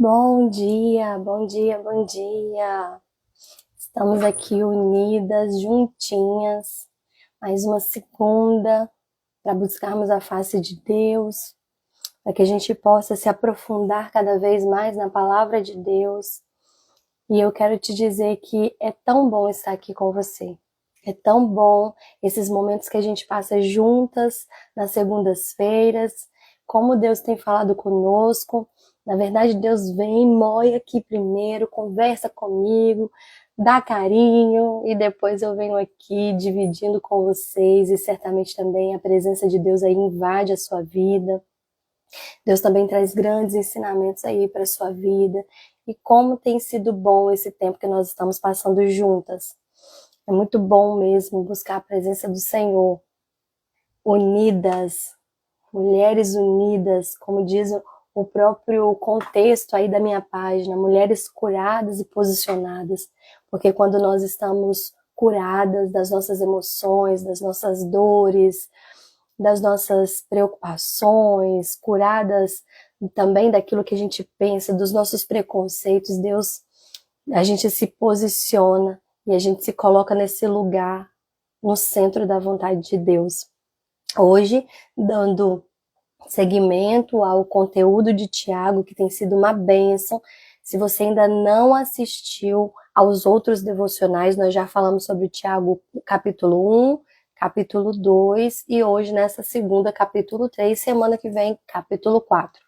Bom dia, bom dia, bom dia. Estamos aqui unidas, juntinhas, mais uma segunda para buscarmos a face de Deus, para que a gente possa se aprofundar cada vez mais na palavra de Deus. E eu quero te dizer que é tão bom estar aqui com você. É tão bom esses momentos que a gente passa juntas nas segundas-feiras, como Deus tem falado conosco. Na verdade, Deus vem, moe aqui primeiro, conversa comigo, dá carinho e depois eu venho aqui dividindo com vocês e certamente também a presença de Deus aí invade a sua vida. Deus também traz grandes ensinamentos aí para a sua vida e como tem sido bom esse tempo que nós estamos passando juntas. É muito bom mesmo buscar a presença do Senhor, unidas, mulheres unidas, como diz o próprio contexto aí da minha página, mulheres curadas e posicionadas, porque quando nós estamos curadas das nossas emoções, das nossas dores, das nossas preocupações, curadas também daquilo que a gente pensa, dos nossos preconceitos, a gente se posiciona e a gente se coloca nesse lugar, no centro da vontade de Deus. Hoje, dando seguimento ao conteúdo de Tiago, que tem sido uma bênção. Se você ainda não assistiu aos outros devocionais, nós já falamos sobre Tiago capítulo 1, capítulo 2 e hoje nessa segunda capítulo 3, semana que vem capítulo 4.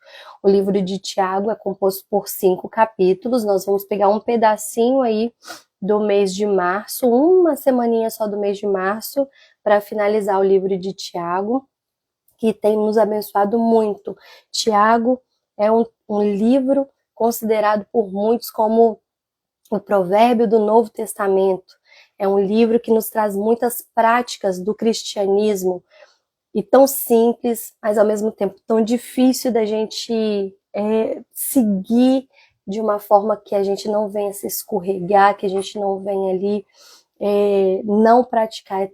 O livro de Tiago é composto por 5 capítulos, nós vamos pegar um pedacinho aí do mês de março, uma semaninha só do mês de março, para finalizar o livro de Tiago, que tem nos abençoado muito. Tiago é um livro considerado por muitos como o provérbio do Novo Testamento. É um livro que nos traz muitas práticas do cristianismo, e tão simples, mas ao mesmo tempo tão difícil da gente seguir de uma forma que a gente não venha se escorregar, que a gente não venha ali não praticar,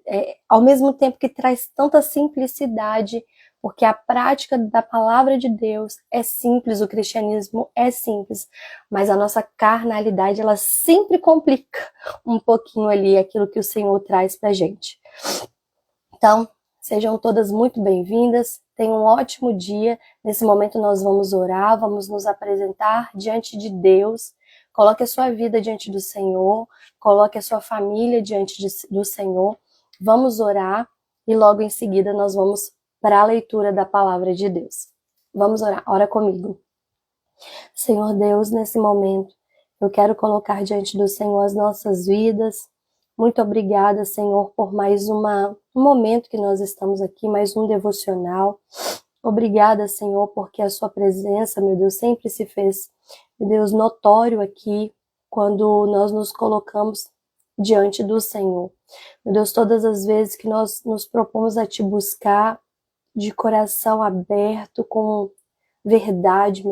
ao mesmo tempo que traz tanta simplicidade, porque a prática da palavra de Deus é simples, o cristianismo é simples, mas a nossa carnalidade, ela sempre complica um pouquinho ali aquilo que o Senhor traz pra gente. Então, sejam todas muito bem-vindas, tenham um ótimo dia. Nesse momento nós vamos orar, vamos nos apresentar diante de Deus. Coloque a sua vida diante do Senhor, coloque a sua família diante do Senhor. Vamos orar e logo em seguida nós vamos para a leitura da palavra de Deus. Vamos orar, ora comigo. Senhor Deus, nesse momento, eu quero colocar diante do Senhor as nossas vidas. Muito obrigada, Senhor, por mais um momento que nós estamos aqui, mais um devocional. Obrigada, Senhor, porque a sua presença, meu Deus, sempre se fez, meu Deus, notório aqui, quando nós nos colocamos diante do Senhor. Meu Deus, todas as vezes que nós nos propomos a te buscar de coração aberto, com verdade,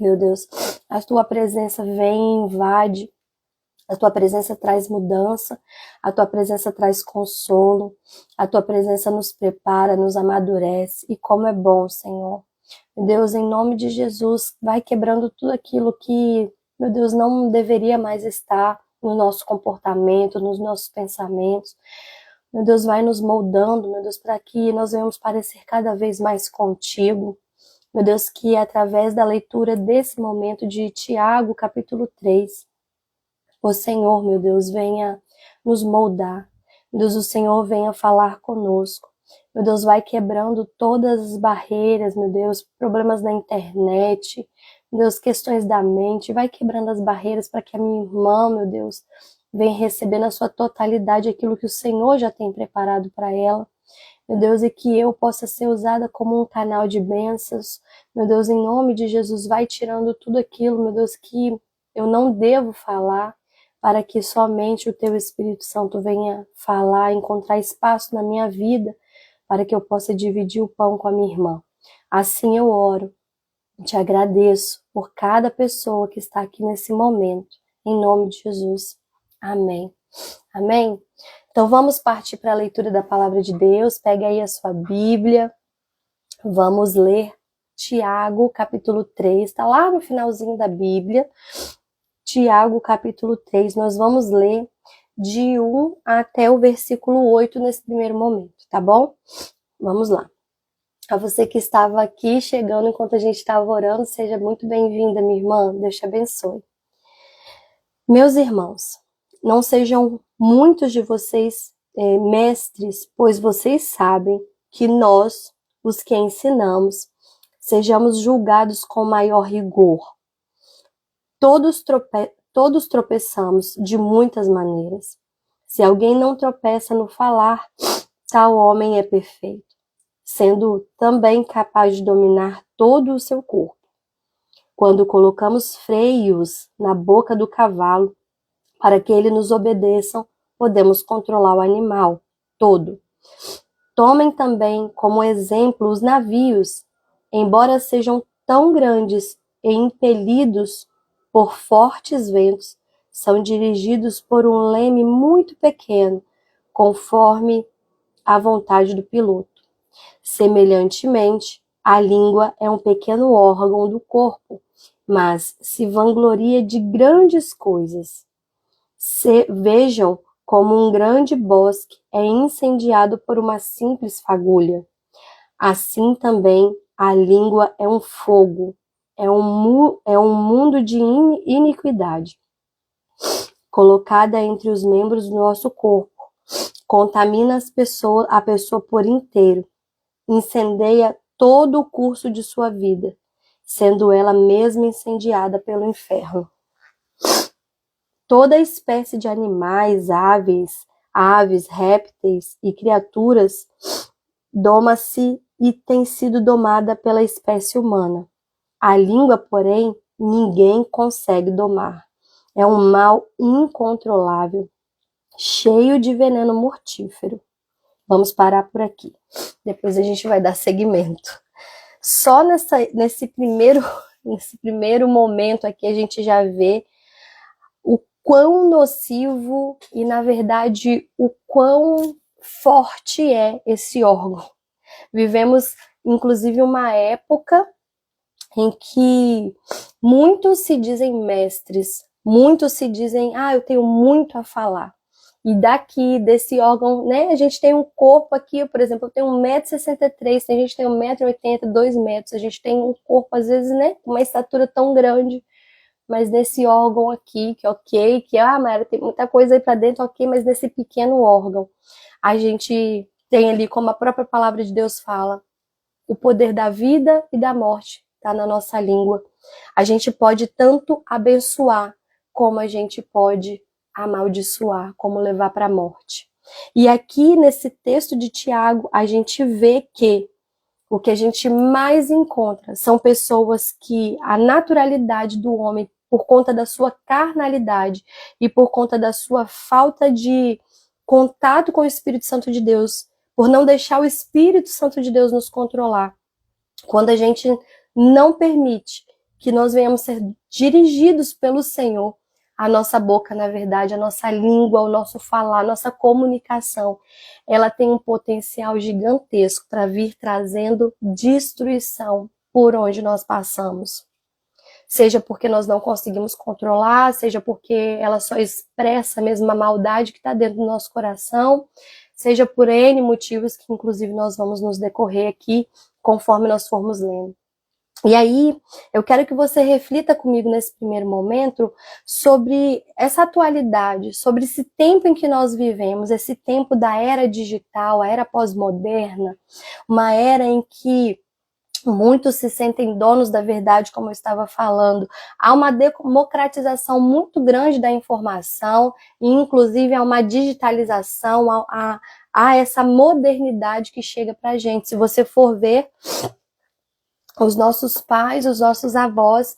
meu Deus, a tua presença vem, invade, a tua presença traz mudança, a tua presença traz consolo, a tua presença nos prepara, nos amadurece, e como é bom, Senhor. Meu Deus, em nome de Jesus, vai quebrando tudo aquilo que, meu Deus, não deveria mais estar no nosso comportamento, nos nossos pensamentos. Meu Deus, vai nos moldando, meu Deus, para que nós venhamos parecer cada vez mais contigo. Meu Deus, que através da leitura desse momento de Tiago, capítulo 3, o Senhor, meu Deus, venha nos moldar. Meu Deus, o Senhor venha falar conosco. Meu Deus, vai quebrando todas as barreiras, meu Deus, problemas na internet, meu Deus, questões da mente, vai quebrando as barreiras para que a minha irmã, meu Deus, venha receber na sua totalidade aquilo que o Senhor já tem preparado para ela. Meu Deus, e que eu possa ser usada como um canal de bênçãos. Meu Deus, em nome de Jesus, vai tirando tudo aquilo, meu Deus, que eu não devo falar, para que somente o teu Espírito Santo venha falar, encontrar espaço na minha vida, para que eu possa dividir o pão com a minha irmã. Assim eu oro, te agradeço por cada pessoa que está aqui nesse momento, em nome de Jesus. Amém. Amém? Então vamos partir para a leitura da palavra de Deus. Pega aí a sua Bíblia, vamos ler Tiago, capítulo 3, está lá no finalzinho da Bíblia. Tiago, capítulo 3, nós vamos ler de 1 até o versículo 8 nesse primeiro momento, tá bom? Vamos lá. A você que estava aqui chegando enquanto a gente estava orando, seja muito bem-vinda, minha irmã. Deus te abençoe. Meus irmãos, não sejam muitos de vocês mestres, pois vocês sabem que nós, os que ensinamos, sejamos julgados com maior rigor. Todos tropeçamos de muitas maneiras. Se alguém não tropeça no falar, tal homem é perfeito, sendo também capaz de dominar todo o seu corpo. Quando colocamos freios na boca do cavalo, para que ele nos obedeçam, podemos controlar o animal todo. Tomem também como exemplo os navios, embora sejam tão grandes e impelidos por fortes ventos, são dirigidos por um leme muito pequeno, conforme a vontade do piloto. Semelhantemente, a língua é um pequeno órgão do corpo, mas se vangloria de grandes coisas. Vejam como um grande bosque é incendiado por uma simples fagulha. Assim também a língua é um fogo, é um mundo de iniquidade, colocada entre os membros do nosso corpo. Contamina a pessoa por inteiro, incendeia todo o curso de sua vida, sendo ela mesma incendiada pelo inferno. Toda espécie de animais, aves, répteis e criaturas doma-se e tem sido domada pela espécie humana. A língua, porém, ninguém consegue domar. É um mal incontrolável, cheio de veneno mortífero. Vamos parar por aqui. Depois a gente vai dar seguimento. Só nesse primeiro momento aqui a gente já vê o quão nocivo e, na verdade, o quão forte é esse órgão. Vivemos, inclusive, uma época em que muitos se dizem mestres, muitos se dizem, eu tenho muito a falar. E daqui, desse órgão, né, a gente tem um corpo aqui, por exemplo, eu tenho 1,63 m, tem gente que tem 1,80 m, 2 metros, a gente tem um corpo, às vezes, né, uma estatura tão grande, mas nesse órgão aqui, que ok, Mayara, tem muita coisa aí pra dentro, ok, mas nesse pequeno órgão, a gente tem ali, como a própria palavra de Deus fala, o poder da vida e da morte está na nossa língua. A gente pode tanto abençoar, como a gente pode amaldiçoar, como levar para a morte. E aqui nesse texto de Tiago, a gente vê que o que a gente mais encontra são pessoas que a naturalidade do homem, por conta da sua carnalidade e por conta da sua falta de contato com o Espírito Santo de Deus, por não deixar o Espírito Santo de Deus nos controlar, quando a gente não permite que nós venhamos ser dirigidos pelo Senhor, a nossa boca, na verdade, a nossa língua, o nosso falar, a nossa comunicação, ela tem um potencial gigantesco para vir trazendo destruição por onde nós passamos. Seja porque nós não conseguimos controlar, seja porque ela só expressa mesmo a maldade que está dentro do nosso coração, seja por N motivos que inclusive nós vamos nos decorrer aqui conforme nós formos lendo. E aí, eu quero que você reflita comigo nesse primeiro momento sobre essa atualidade, sobre esse tempo em que nós vivemos, esse tempo da era digital, a era pós-moderna, uma era em que muitos se sentem donos da verdade, como eu estava falando. Há uma democratização muito grande da informação, e inclusive há uma digitalização, há essa modernidade que chega para a gente. Se você for ver, os nossos pais, os nossos avós,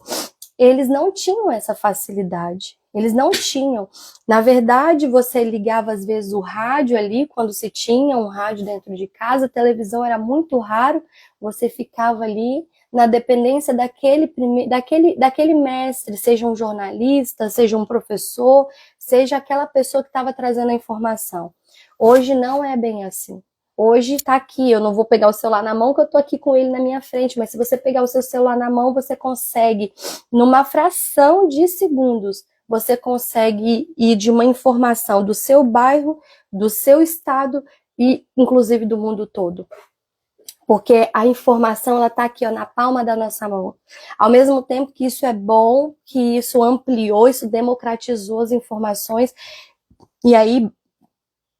eles não tinham essa facilidade. Eles não tinham. Na verdade, você ligava às vezes o rádio ali, quando se tinha um rádio dentro de casa, a televisão era muito raro, você ficava ali na dependência daquele mestre, seja um jornalista, seja um professor, seja aquela pessoa que estava trazendo a informação. Hoje não é bem assim. hoje tá aqui, eu não vou pegar o celular na mão, que eu tô aqui com ele na minha frente, mas se você pegar o seu celular na mão, você consegue, numa fração de segundos, você consegue ir de uma informação do seu bairro, do seu estado e, inclusive, do mundo todo. Porque a informação, ela tá aqui, ó, na palma da nossa mão. Ao mesmo tempo que isso é bom, que isso ampliou, isso democratizou as informações, e aí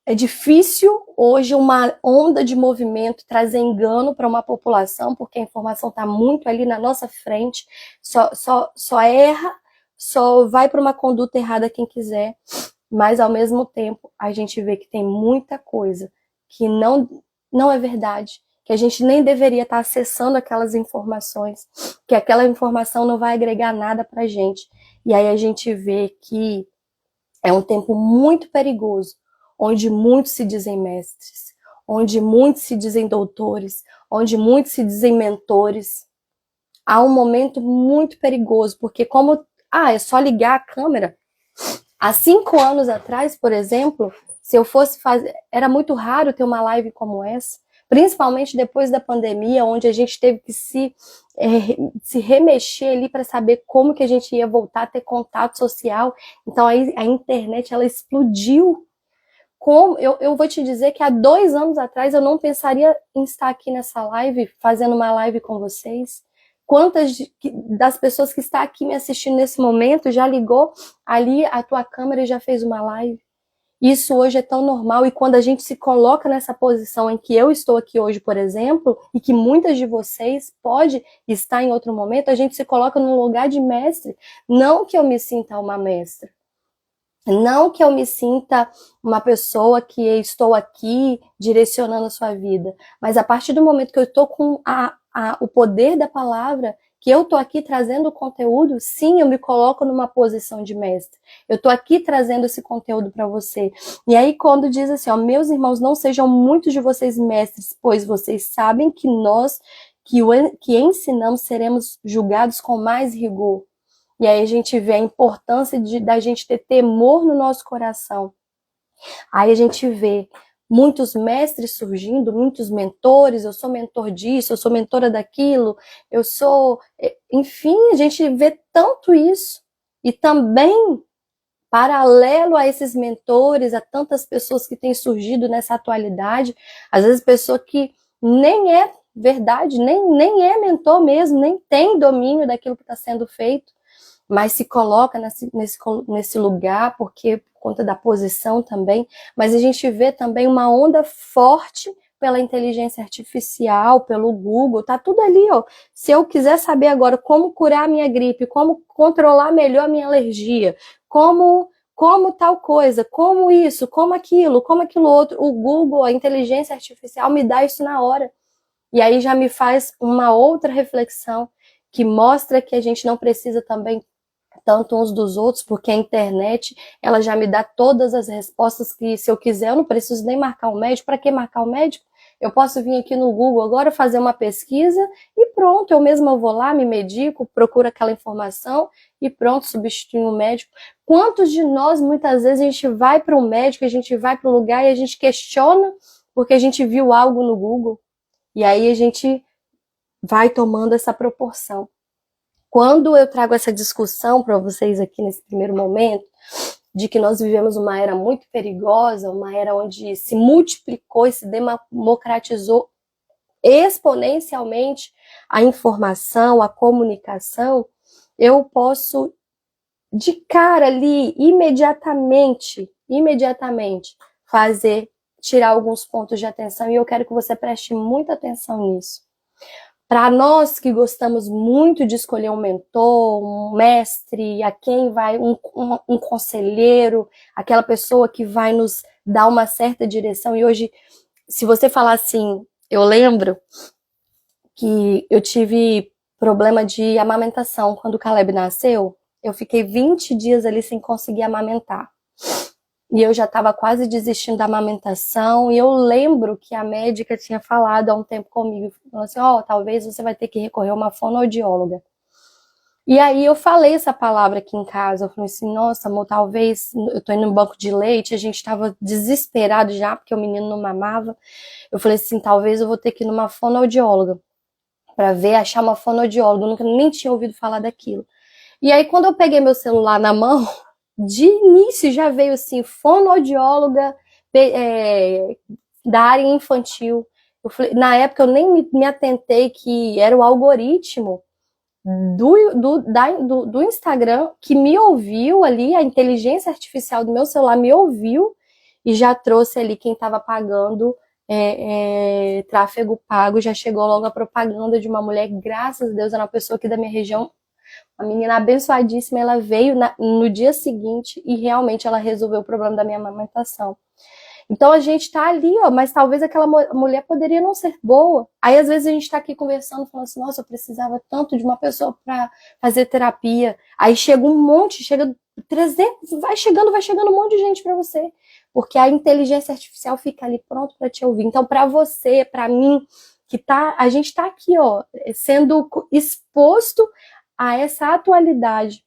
é difícil hoje uma onda de movimento trazer engano para uma população, porque a informação está muito ali na nossa frente, só erra, só vai para uma conduta errada quem quiser, mas ao mesmo tempo a gente vê que tem muita coisa que não é verdade, que a gente nem deveria estar acessando aquelas informações, que aquela informação não vai agregar nada para a gente. E aí a gente vê que é um tempo muito perigoso, onde muitos se dizem mestres, onde muitos se dizem doutores, onde muitos se dizem mentores. Há um momento muito perigoso, porque é só ligar a câmera. Há 5 anos atrás, por exemplo, se eu fosse fazer, era muito raro ter uma live como essa, principalmente depois da pandemia, onde a gente teve que se remexer ali para saber como que a gente ia voltar a ter contato social. Então aí a internet, ela explodiu. Eu vou te dizer que há 2 anos atrás eu não pensaria em estar aqui nessa live, fazendo uma live com vocês. Quantas das pessoas que estão aqui me assistindo nesse momento já ligou ali a tua câmera e já fez uma live? Isso hoje é tão normal, e quando a gente se coloca nessa posição em que eu estou aqui hoje, por exemplo, e que muitas de vocês pode estar em outro momento, a gente se coloca num lugar de mestre. Não que eu me sinta uma mestra, não que eu me sinta uma pessoa que estou aqui direcionando a sua vida, mas a partir do momento que eu estou com o poder da palavra, que eu estou aqui trazendo o conteúdo, sim, eu me coloco numa posição de mestre. Eu estou aqui trazendo esse conteúdo para você. E aí quando diz assim, ó, meus irmãos, não sejam muitos de vocês mestres, pois vocês sabem que nós, que ensinamos, seremos julgados com mais rigor. E aí a gente vê a importância da gente ter temor no nosso coração. Aí a gente vê muitos mestres surgindo, muitos mentores, eu sou mentor disso, eu sou mentora daquilo, eu sou... Enfim, a gente vê tanto isso. E também, paralelo a esses mentores, a tantas pessoas que têm surgido nessa atualidade, às vezes pessoa que nem é verdade, nem é mentor mesmo, nem tem domínio daquilo que está sendo feito, mas se coloca nesse lugar, porque por conta da posição também, mas a gente vê também uma onda forte pela inteligência artificial, pelo Google, tá tudo ali, ó. Se eu quiser saber agora como curar a minha gripe, como controlar melhor a minha alergia, como tal coisa, como isso, como aquilo outro, o Google, a inteligência artificial me dá isso na hora. E aí já me faz uma outra reflexão que mostra que a gente não precisa também tanto uns dos outros, porque a internet, ela já me dá todas as respostas que, se eu quiser, eu não preciso nem marcar um médico. Para que marcar um médico? Eu posso vir aqui no Google agora, fazer uma pesquisa e pronto, eu mesma vou lá, me medico, procuro aquela informação e pronto, substituo o médico. Quantos de nós, muitas vezes, a gente vai para um médico, a gente vai para um lugar e a gente questiona porque a gente viu algo no Google, e aí a gente vai tomando essa proporção. Quando eu trago essa discussão para vocês aqui nesse primeiro momento, de que nós vivemos uma era muito perigosa, uma era onde se multiplicou e se democratizou exponencialmente a informação, a comunicação, eu posso, de cara ali, imediatamente, tirar alguns pontos de atenção, e eu quero que você preste muita atenção nisso. Para nós que gostamos muito de escolher um mentor, um mestre, a quem vai, um conselheiro, aquela pessoa que vai nos dar uma certa direção. E hoje, se você falar assim, eu lembro que eu tive problema de amamentação quando o Caleb nasceu. Eu fiquei 20 dias ali sem conseguir amamentar. E eu já estava quase desistindo da amamentação, e eu lembro que a médica tinha falado há um tempo comigo, falou assim, talvez você vai ter que recorrer a uma fonoaudióloga. E aí eu falei essa palavra aqui em casa, eu falei assim, nossa, amor, talvez, eu tô indo no banco de leite, a gente tava desesperado já, porque o menino não mamava. Eu falei assim, talvez eu vou ter que ir numa fonoaudióloga, pra ver, achar uma fonoaudióloga, eu nunca nem tinha ouvido falar daquilo. E aí quando eu peguei meu celular na mão, de início já veio assim, fonoaudióloga da área infantil. Eu falei, na época eu nem me atentei que era o algoritmo do Instagram que me ouviu ali, a inteligência artificial do meu celular me ouviu e já trouxe ali quem estava pagando tráfego pago, já chegou logo a propaganda de uma mulher, graças a Deus, era uma pessoa aqui da minha região, uma menina abençoadíssima, ela veio no dia seguinte e realmente ela resolveu o problema da minha amamentação. Então a gente tá ali, ó, mas talvez aquela mulher poderia não ser boa. Aí às vezes a gente tá aqui conversando, falando assim, nossa, eu precisava tanto de uma pessoa para fazer terapia. Aí chega um monte, chega 300, vai chegando um monte de gente para você, porque a inteligência artificial fica ali pronto para te ouvir. Então para você, para mim, a gente tá aqui, ó, sendo exposto a essa atualidade.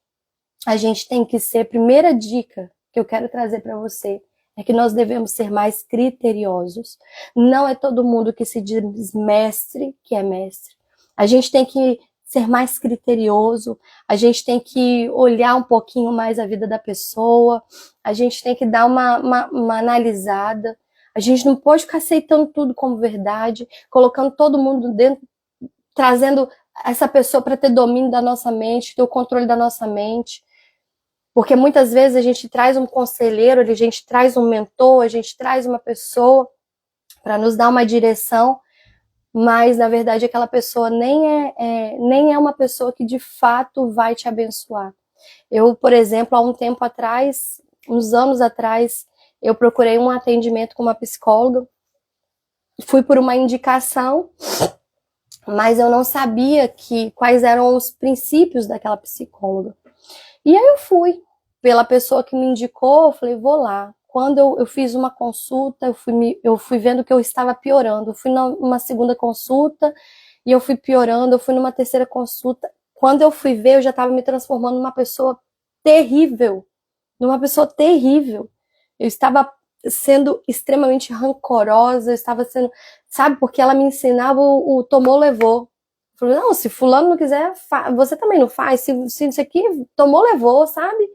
A gente tem que ser, primeira dica que eu quero trazer para você, é que nós devemos ser mais criteriosos. Não é todo mundo que se diz mestre que é mestre. A gente tem que ser mais criterioso, a gente tem que olhar um pouquinho mais a vida da pessoa, a gente tem que dar uma analisada, a gente não pode ficar aceitando tudo como verdade, colocando todo mundo dentro, trazendo essa pessoa para ter domínio da nossa mente, ter o controle da nossa mente. Porque muitas vezes a gente traz um conselheiro, a gente traz um mentor, a gente traz uma pessoa para nos dar uma direção, mas na verdade aquela pessoa nem é uma pessoa que de fato vai te abençoar. Eu, por exemplo, há um tempo atrás, uns anos atrás, eu procurei um atendimento com uma psicóloga, fui por uma indicação, mas eu não sabia quais eram os princípios daquela psicóloga. E aí eu fui, pela pessoa que me indicou, eu falei, vou lá. Quando eu fiz uma consulta, eu fui vendo que eu estava piorando. Eu fui numa segunda consulta e eu fui piorando, eu fui numa terceira consulta. Quando eu fui ver, eu já estava me transformando numa pessoa terrível. Numa pessoa terrível. Eu estava sendo extremamente rancorosa, eu estava sendo, sabe, porque ela me ensinava o tomou, levou. Eu falei, não, se fulano não quiser, você também não faz. Se isso aqui tomou, levou, sabe?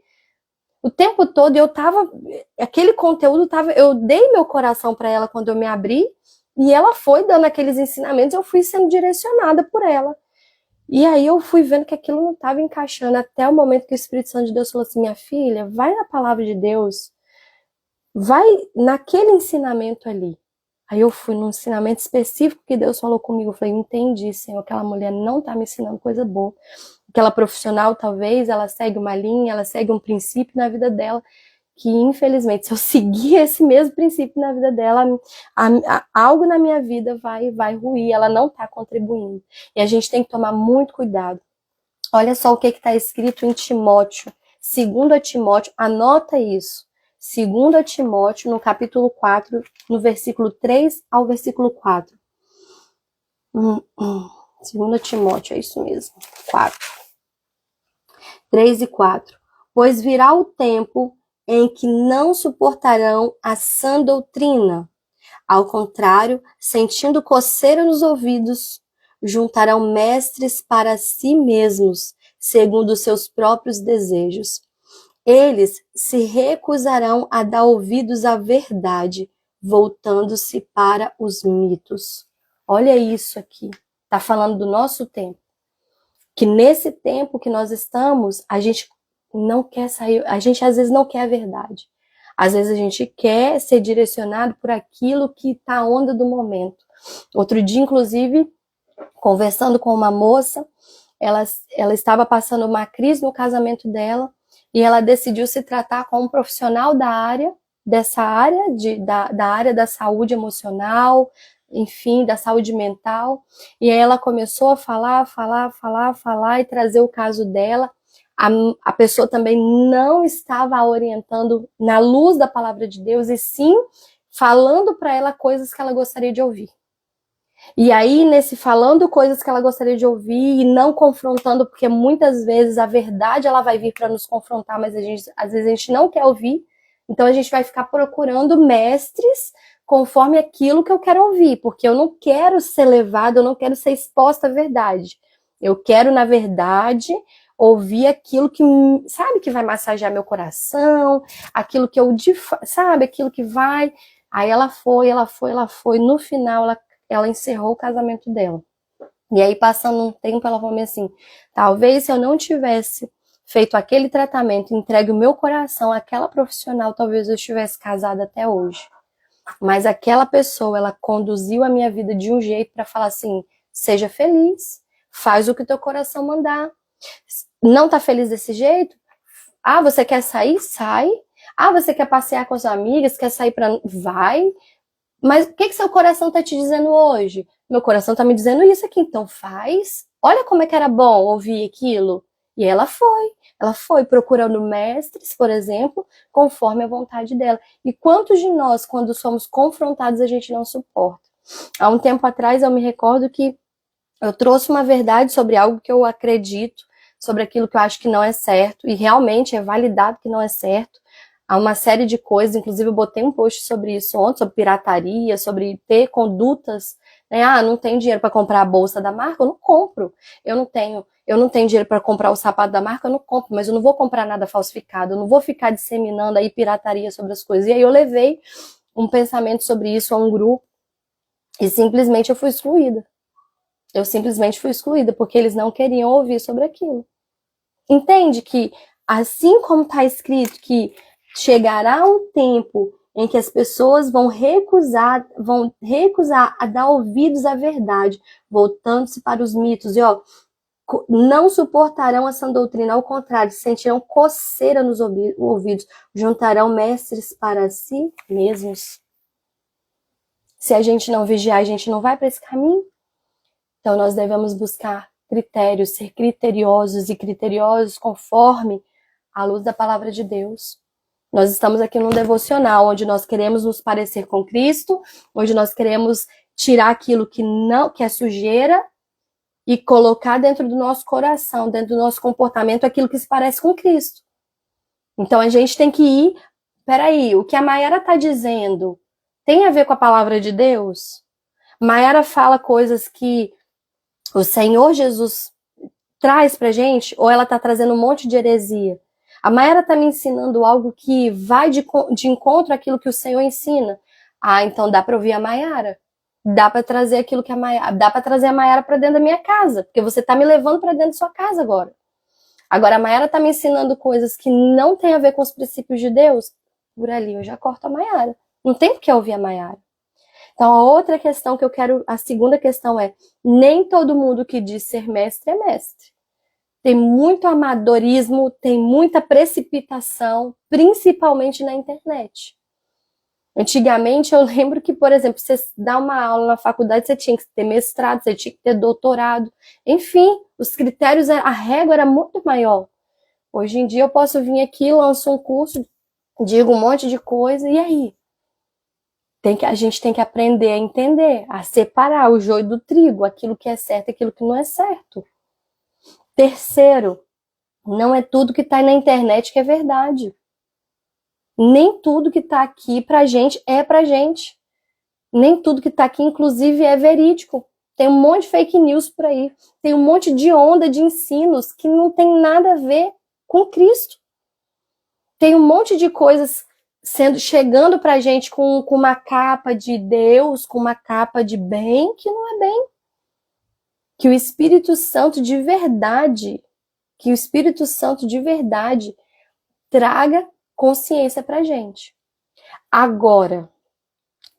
O tempo todo eu tava, aquele conteúdo tava, eu dei meu coração para ela quando eu me abri e ela foi dando aqueles ensinamentos, eu fui sendo direcionada por ela. E aí eu fui vendo que aquilo não estava encaixando até o momento que o Espírito Santo de Deus falou assim, minha filha, vai na palavra de Deus, vai naquele ensinamento ali. Aí eu fui num ensinamento específico que Deus falou comigo. Eu falei, entendi, Senhor, aquela mulher não tá me ensinando coisa boa. Aquela profissional, talvez, ela segue uma linha, ela segue um princípio na vida dela, que infelizmente, se eu seguir esse mesmo princípio na vida dela, algo na minha vida vai ruir, ela não tá contribuindo. E a gente tem que tomar muito cuidado. Olha só o que está escrito em Timóteo, 2 Timóteo, anota isso. 2 Timóteo, no capítulo 4, no versículo 3 ao versículo 4. 2 Timóteo, é isso mesmo, 4. 3 e 4. Pois virá o tempo em que não suportarão a sã doutrina. Ao contrário, sentindo coceira nos ouvidos, juntarão mestres para si mesmos, segundo os seus próprios desejos. Eles se recusarão a dar ouvidos à verdade, voltando-se para os mitos. Olha isso aqui. Está falando do nosso tempo. Que nesse tempo que nós estamos, a gente não quer sair, a gente às vezes não quer a verdade. Às vezes a gente quer ser direcionado por aquilo que está a onda do momento. Outro dia, inclusive, conversando com uma moça, ela estava passando uma crise no casamento dela e ela decidiu se tratar com um profissional da área, dessa área, da área da saúde emocional, enfim, da saúde mental. E aí ela começou a falar e trazer o caso dela. A pessoa também não estava a orientando na luz da palavra de Deus, e sim falando para ela coisas que ela gostaria de ouvir. E aí, nesse falando coisas que ela gostaria de ouvir e não confrontando, porque muitas vezes a verdade ela vai vir para nos confrontar, mas às vezes a gente não quer ouvir. Então a gente vai ficar procurando mestres conforme aquilo que eu quero ouvir, porque eu não quero ser levada, eu não quero ser exposta à verdade. Eu quero, na verdade, ouvir aquilo que, sabe, que vai massagear meu coração, aquilo que eu, sabe, aquilo que vai. Aí ela foi. No final, ela encerrou o casamento dela. E aí, passando um tempo, ela falou assim: talvez se eu não tivesse feito aquele tratamento, entregue o meu coração àquela profissional, talvez eu estivesse casada até hoje. Mas aquela pessoa, ela conduziu a minha vida de um jeito para falar assim: seja feliz, faz o que teu coração mandar. Não tá feliz desse jeito? Ah, você quer sair? Sai. Ah, você quer passear com as amigas? Quer sair para... Vai. Mas o que seu coração tá te dizendo hoje? Meu coração tá me dizendo isso aqui, então faz. Olha como é que era bom ouvir aquilo. E ela foi procurando mestres, por exemplo, conforme a vontade dela. E quantos de nós, quando somos confrontados, a gente não suporta? Há um tempo atrás, eu me recordo que eu trouxe uma verdade sobre algo que eu acredito, sobre aquilo que eu acho que não é certo, e realmente é validado que não é certo. Há uma série de coisas, inclusive eu botei um post sobre isso ontem, sobre pirataria, sobre ter condutas, né? Ah, não tenho dinheiro para comprar a bolsa da marca, eu não compro. Eu não tenho dinheiro para comprar o sapato da marca, eu não compro, mas eu não vou comprar nada falsificado, eu não vou ficar disseminando aí pirataria sobre as coisas. E aí eu levei um pensamento sobre isso a um grupo e simplesmente eu fui excluída. Eu simplesmente fui excluída porque eles não queriam ouvir sobre aquilo. Entende que, assim como está escrito que chegará um tempo em que as pessoas vão recusar a dar ouvidos à verdade, voltando-se para os mitos, e ó, não suportarão essa doutrina, ao contrário, sentirão coceira nos ouvidos, juntarão mestres para si mesmos. Se a gente não vigiar, a gente não vai para esse caminho. Então nós devemos buscar critérios, ser criteriosos e criteriosos conforme a luz da palavra de Deus. Nós estamos aqui num devocional onde nós queremos nos parecer com Cristo, onde nós queremos tirar aquilo que é sujeira e colocar dentro do nosso coração, dentro do nosso comportamento, aquilo que se parece com Cristo. Então a gente tem que ir, peraí, o que a Mayara está dizendo tem a ver com a palavra de Deus? Mayara fala coisas que o Senhor Jesus traz pra gente, ou ela tá trazendo um monte de heresia? A Mayara tá me ensinando algo que vai de encontro àquilo que o Senhor ensina. Ah, então dá pra ouvir a Mayara. Dá pra trazer aquilo que a Mayara... Dá pra trazer a Mayara pra dentro da minha casa, porque você tá me levando pra dentro da sua casa agora. Agora, a Mayara tá me ensinando coisas que não tem a ver com os princípios de Deus. Por ali, eu já corto a Mayara. Não tem por que ouvir a Mayara. Então, a outra questão que eu quero, a segunda questão é: nem todo mundo que diz ser mestre é mestre. Tem muito amadorismo, tem muita precipitação, principalmente na internet. Antigamente, eu lembro que, por exemplo, você dá uma aula na faculdade, você tinha que ter mestrado, você tinha que ter doutorado. Enfim, os critérios, a régua era muito maior. Hoje em dia, eu posso vir aqui, lanço um curso, digo um monte de coisa, e aí? A gente tem que aprender a entender, a separar o joio do trigo, aquilo que é certo e aquilo que não é certo. Terceiro, não é tudo que está na internet que é verdade. Nem tudo que está aqui pra gente é pra gente. Nem tudo que está aqui, inclusive, é verídico. Tem um monte de fake news por aí. Tem um monte de onda de ensinos que não tem nada a ver com Cristo. Tem um monte de coisas chegando pra gente com uma capa de Deus, com uma capa de bem, que não é bem. Que o Espírito Santo de verdade, traga consciência pra gente. Agora,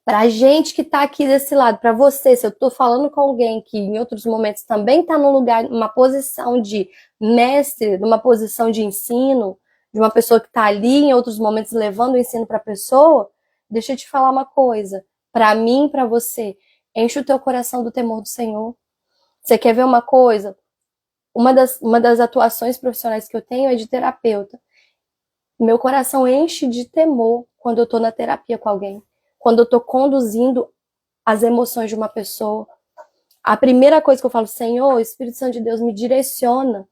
pra gente que tá aqui desse lado, pra você, se eu tô falando com alguém que em outros momentos também tá num lugar, numa posição de mestre, numa posição de ensino, de uma pessoa que tá ali em outros momentos levando o ensino pra pessoa, deixa eu te falar uma coisa. Pra mim e pra você, enche o teu coração do temor do Senhor. Você quer ver uma coisa? Uma das atuações profissionais que eu tenho é de terapeuta. Meu coração enche de temor quando eu tô na terapia com alguém. Quando eu tô conduzindo as emoções de uma pessoa. A primeira coisa que eu falo, Senhor, Espírito Santo de Deus, me direciona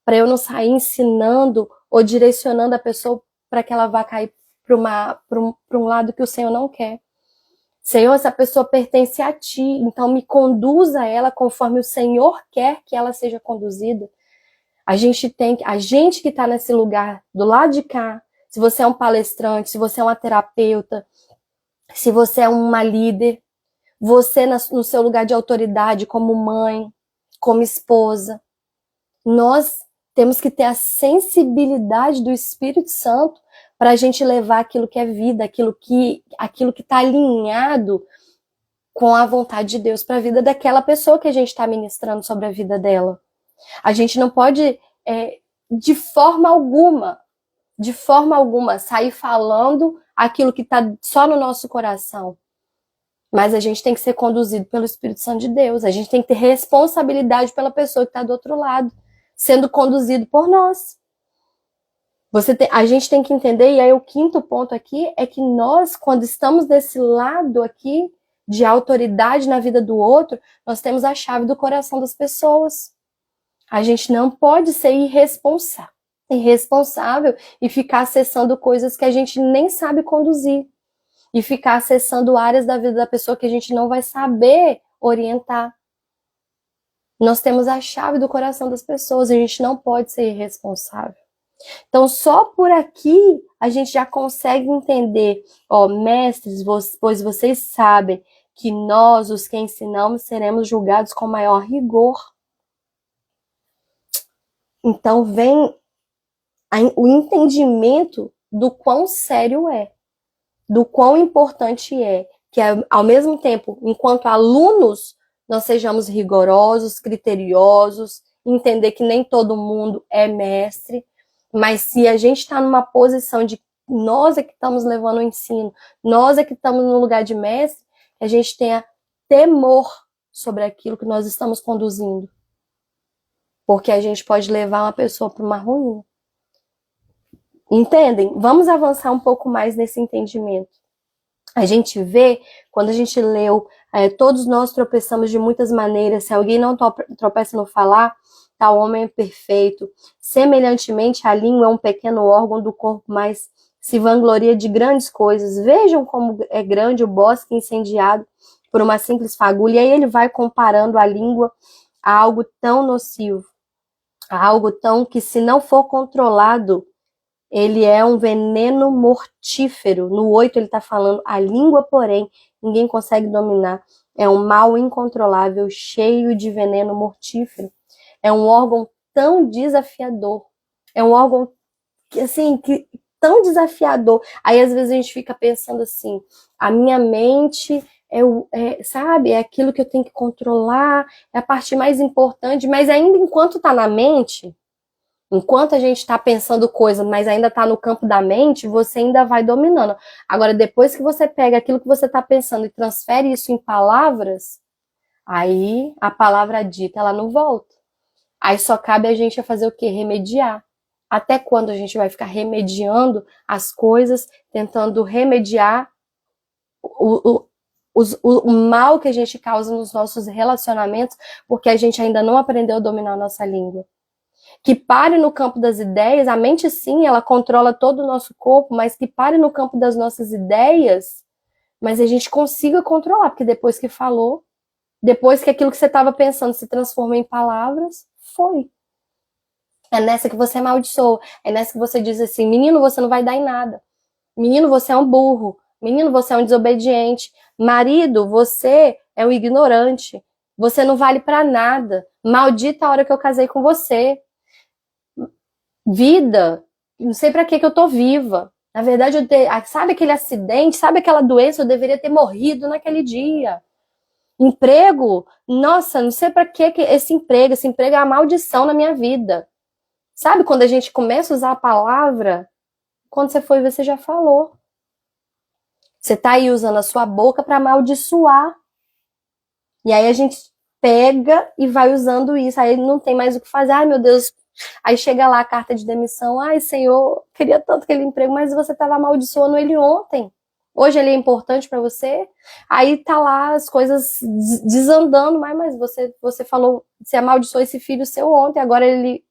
para eu não sair ensinando ou direcionando a pessoa para que ela vá cair para um lado que o Senhor não quer. Senhor, essa pessoa pertence a ti, então me conduza ela conforme o Senhor quer que ela seja conduzida. A gente que está nesse lugar do lado de cá, se você é um palestrante, se você é uma terapeuta, se você é uma líder, você no seu lugar de autoridade como mãe, como esposa, nós temos que ter a sensibilidade do Espírito Santo para a gente levar aquilo que é vida, aquilo que está alinhado com a vontade de Deus para a vida daquela pessoa que a gente está ministrando sobre a vida dela. A gente não pode, de forma alguma, sair falando aquilo que está só no nosso coração. Mas a gente tem que ser conduzido pelo Espírito Santo de Deus. A gente tem que ter responsabilidade pela pessoa que está do outro lado, sendo conduzido por nós. A gente tem que entender, e aí o quinto ponto aqui é que nós, quando estamos desse lado aqui, de autoridade na vida do outro, nós temos a chave do coração das pessoas. A gente não pode ser irresponsável e ficar acessando coisas que a gente nem sabe conduzir. E ficar acessando áreas da vida da pessoa que a gente não vai saber orientar. Nós temos a chave do coração das pessoas, a gente não pode ser irresponsável. Então, só por aqui a gente já consegue entender, mestres, pois vocês sabem que nós, os que ensinamos, seremos julgados com maior rigor. Então, vem o entendimento do quão sério é, do quão importante é, que ao mesmo tempo, enquanto alunos, nós sejamos rigorosos, criteriosos, entender que nem todo mundo é mestre, mas se a gente está numa posição de nós é que estamos levando o ensino, nós é que estamos no lugar de mestre, a gente tenha temor sobre aquilo que nós estamos conduzindo. Porque a gente pode levar uma pessoa para uma ruína. Entendem? Vamos avançar um pouco mais nesse entendimento. A gente vê, quando a gente leu, todos nós tropeçamos de muitas maneiras, se alguém não tropeça no falar, tal homem é perfeito. Semelhantemente, a língua é um pequeno órgão do corpo, mas se vangloria de grandes coisas. Vejam como é grande o bosque incendiado por uma simples fagulha. E aí ele vai comparando a língua a algo tão nocivo, a algo tão que, se não for controlado, ele é um veneno mortífero. No 8 ele está falando, a língua, porém, ninguém consegue dominar. É um mal incontrolável, cheio de veneno mortífero. É um órgão tão desafiador. É um órgão que tão desafiador. Aí, às vezes, a gente fica pensando assim, a minha mente sabe, é aquilo que eu tenho que controlar, é a parte mais importante, mas ainda enquanto está na mente, enquanto a gente está pensando coisa, mas ainda está no campo da mente, você ainda vai dominando. Agora, depois que você pega aquilo que você está pensando e transfere isso em palavras, aí a palavra dita, ela não volta. Aí só cabe a gente fazer o quê? Remediar. Até quando a gente vai ficar remediando as coisas, tentando remediar o mal que a gente causa nos nossos relacionamentos, porque a gente ainda não aprendeu a dominar a nossa língua. Que pare no campo das ideias, a mente sim, ela controla todo o nosso corpo, mas que pare no campo das nossas ideias, mas a gente consiga controlar, porque depois que falou, depois que aquilo que você estava pensando se transformou em palavras, foi. É nessa que você amaldiçoa, é nessa que você diz assim, menino, você não vai dar em nada, menino, você é um burro, menino, você é um desobediente, marido, você é um ignorante, você não vale pra nada, maldita a hora que eu casei com você. Vida, não sei pra que eu tô viva. Na verdade, sabe aquele acidente, sabe aquela doença, eu deveria ter morrido naquele dia. Emprego, nossa, não sei pra que esse emprego é uma maldição na minha vida. Sabe quando a gente começa a usar a palavra, quando você foi ver, você já falou. Você tá aí usando a sua boca pra amaldiçoar. E aí a gente pega e vai usando isso, aí não tem mais o que fazer. Ai, meu Deus. Aí chega lá a carta de demissão. Ai, Senhor, queria tanto aquele emprego, mas você estava amaldiçoando ele ontem. Hoje ele é importante para você? Aí tá lá as coisas desandando, mas você falou, você amaldiçoou esse filho seu ontem, agora ele...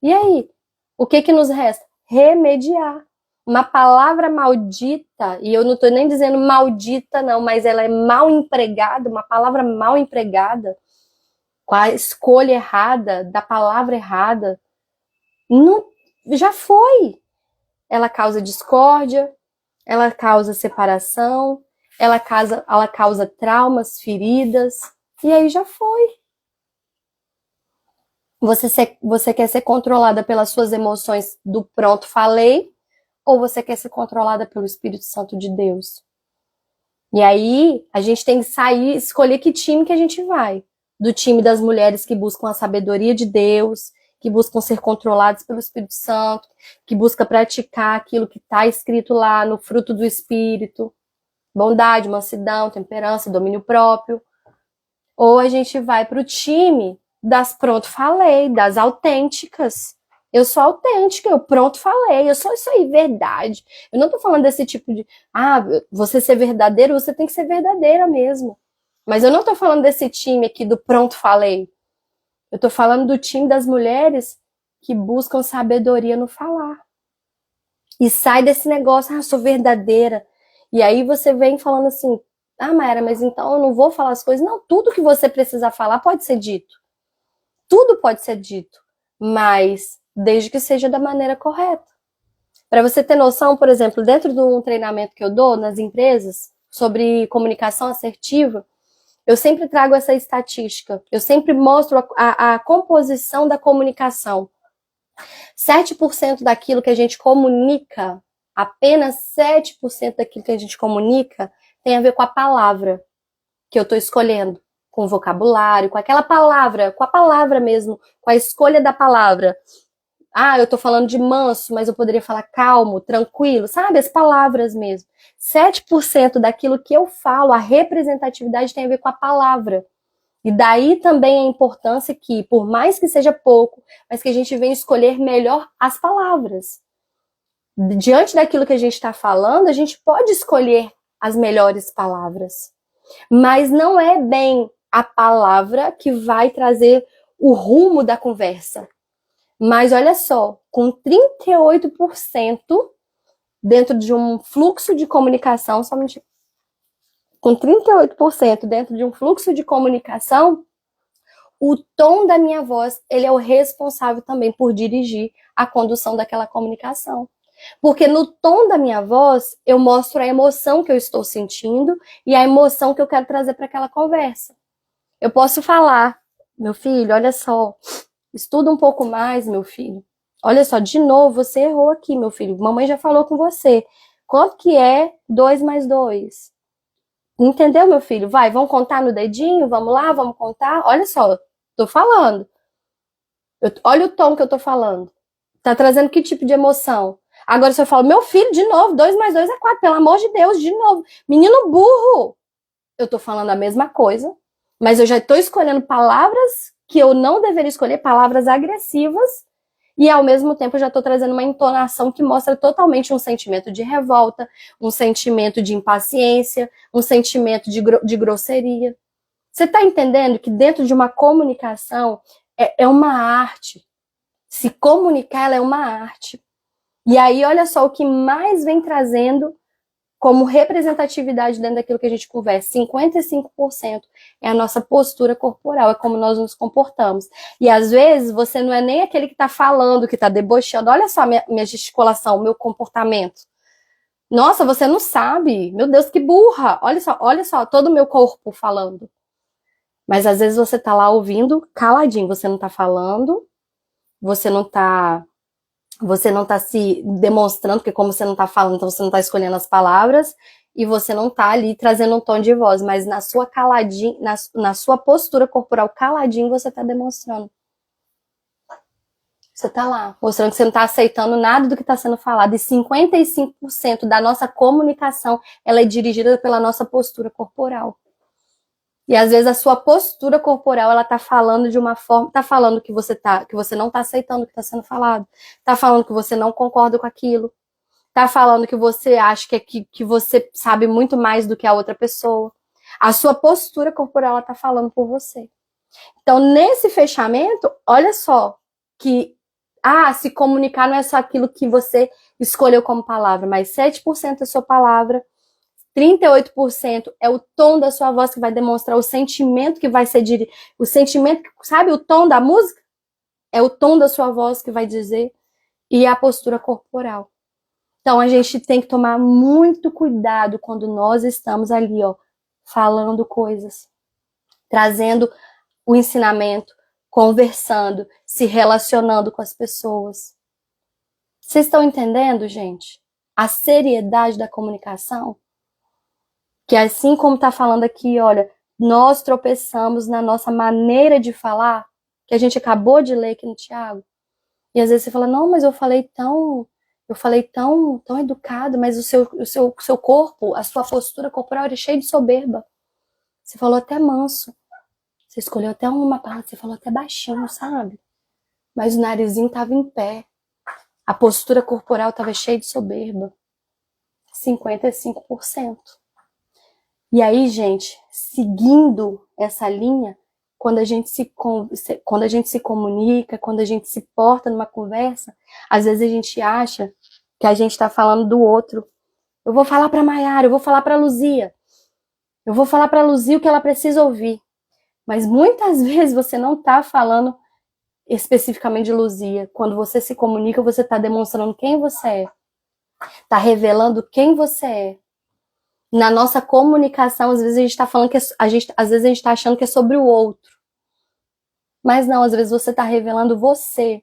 E aí? O que nos resta? Remediar. Uma palavra maldita, e eu não tô nem dizendo maldita não, mas ela é mal empregada, uma palavra mal empregada, com a escolha errada, da palavra errada, não, já foi. Ela causa discórdia, ela causa separação, ela causa traumas, feridas, e aí já foi. Você quer ser controlada pelas suas emoções do pronto, falei, ou você quer ser controlada pelo Espírito Santo de Deus? E aí, a gente tem que sair, escolher que time que a gente vai. Do time das mulheres que buscam a sabedoria de Deus, que buscam ser controladas pelo Espírito Santo, que busca praticar aquilo que está escrito lá no fruto do Espírito, bondade, mansidão, temperança, domínio próprio. Ou a gente vai para o time das pronto falei, das autênticas. Eu sou autêntica, eu pronto falei, eu sou isso aí, verdade. Eu não tô falando desse tipo de, você ser verdadeiro, você tem que ser verdadeira mesmo. Mas eu não tô falando desse time aqui do pronto falei. Eu tô falando do time das mulheres que buscam sabedoria no falar. E sai desse negócio, sou verdadeira. E aí você vem falando assim, Mayara, mas então eu não vou falar as coisas. Não, tudo que você precisar falar pode ser dito. Tudo pode ser dito. Mas desde que seja da maneira correta. Para você ter noção, por exemplo, dentro de um treinamento que eu dou nas empresas sobre comunicação assertiva, eu sempre trago essa estatística. Eu sempre mostro a composição da comunicação. 7% daquilo que a gente comunica, apenas 7% daquilo que a gente comunica tem a ver com a palavra que eu estou escolhendo, com o vocabulário, com aquela palavra, com a palavra mesmo, com a escolha da palavra. Eu tô falando de manso, mas eu poderia falar calmo, tranquilo, sabe? As palavras mesmo. 7% daquilo que eu falo, a representatividade tem a ver com a palavra. E daí também a importância que, por mais que seja pouco, mas que a gente venha escolher melhor as palavras. Diante daquilo que a gente está falando, a gente pode escolher as melhores palavras. Mas não é bem a palavra que vai trazer o rumo da conversa. Mas olha só, com 38% dentro de um fluxo de comunicação, somente com 38% dentro de um fluxo de comunicação, o tom da minha voz, ele é o responsável também por dirigir a condução daquela comunicação. Porque no tom da minha voz, eu mostro a emoção que eu estou sentindo e a emoção que eu quero trazer para aquela conversa. Eu posso falar, meu filho, olha só, estuda um pouco mais, meu filho. Olha só, de novo, você errou aqui, meu filho. Mamãe já falou com você. Quanto que é 2 mais 2? Entendeu, meu filho? Vai, vamos contar no dedinho? Vamos lá, vamos contar? Olha só, tô falando. Olha o tom que eu tô falando. Tá trazendo que tipo de emoção? Agora se eu falo, meu filho, de novo, 2 mais 2 é 4, pelo amor de Deus, de novo. Menino burro! Eu tô falando a mesma coisa, mas eu já tô escolhendo palavras que eu não deveria escolher, palavras agressivas, e ao mesmo tempo eu já tô trazendo uma entonação que mostra totalmente um sentimento de revolta, um sentimento de impaciência, um sentimento de grosseria. Você tá entendendo que dentro de uma comunicação é uma arte. Se comunicar, ela é uma arte. E aí, olha só, o que mais vem trazendo como representatividade dentro daquilo que a gente conversa, 55% é a nossa postura corporal, é como nós nos comportamos. E às vezes, você não é nem aquele que está falando, que está debochando. Olha só a minha gesticulação, o meu comportamento. Nossa, você não sabe. Meu Deus, que burra. Olha só, todo o meu corpo falando. Mas às vezes você está lá ouvindo caladinho, você não está falando, você não tá se demonstrando, porque como você não tá falando, então você não tá escolhendo as palavras, e você não tá ali trazendo um tom de voz, mas na sua caladinha, na sua postura corporal caladinho, você tá demonstrando. Você tá lá, mostrando que você não tá aceitando nada do que tá sendo falado, e 55% da nossa comunicação, ela é dirigida pela nossa postura corporal. E às vezes a sua postura corporal, ela tá falando de uma forma, tá falando que você não tá aceitando o que tá sendo falado, tá falando que você não concorda com aquilo, Tá falando que você acha que você sabe muito mais do que a outra pessoa. A sua postura corporal, ela tá falando por você. Então, nesse fechamento, olha só que se comunicar não é só aquilo que você escolheu como palavra, mas 7% é sua palavra, 38% é o tom da sua voz que vai demonstrar o sentimento que vai ser o sentimento, sabe o tom da música? É o tom da sua voz que vai dizer, e a postura corporal. Então a gente tem que tomar muito cuidado quando nós estamos ali, ó, falando coisas, trazendo o ensinamento, conversando, se relacionando com as pessoas. Vocês estão entendendo, gente? A seriedade da comunicação? Que assim como está falando aqui, olha, nós tropeçamos na nossa maneira de falar, que a gente acabou de ler aqui no Tiago. E às vezes você fala, não, mas eu falei tão educado, mas o seu corpo, a sua postura corporal era cheia de soberba. Você falou até manso. Você escolheu até uma palavra, você falou até baixinho, sabe? Mas o narizinho estava em pé. A postura corporal estava cheia de soberba. 55%. E aí, gente, seguindo essa linha, quando a gente se comunica, quando a gente se porta numa conversa, às vezes a gente acha que a gente está falando do outro. Eu vou falar para Maiara, eu vou falar para Luzia. Eu vou falar para Luzia o que ela precisa ouvir. Mas muitas vezes você não está falando especificamente de Luzia. Quando você se comunica, você está demonstrando quem você é. Está revelando quem você é. Na nossa comunicação, às vezes a gente está falando que às vezes a gente está achando que é sobre o outro. Mas não, às vezes você está revelando você.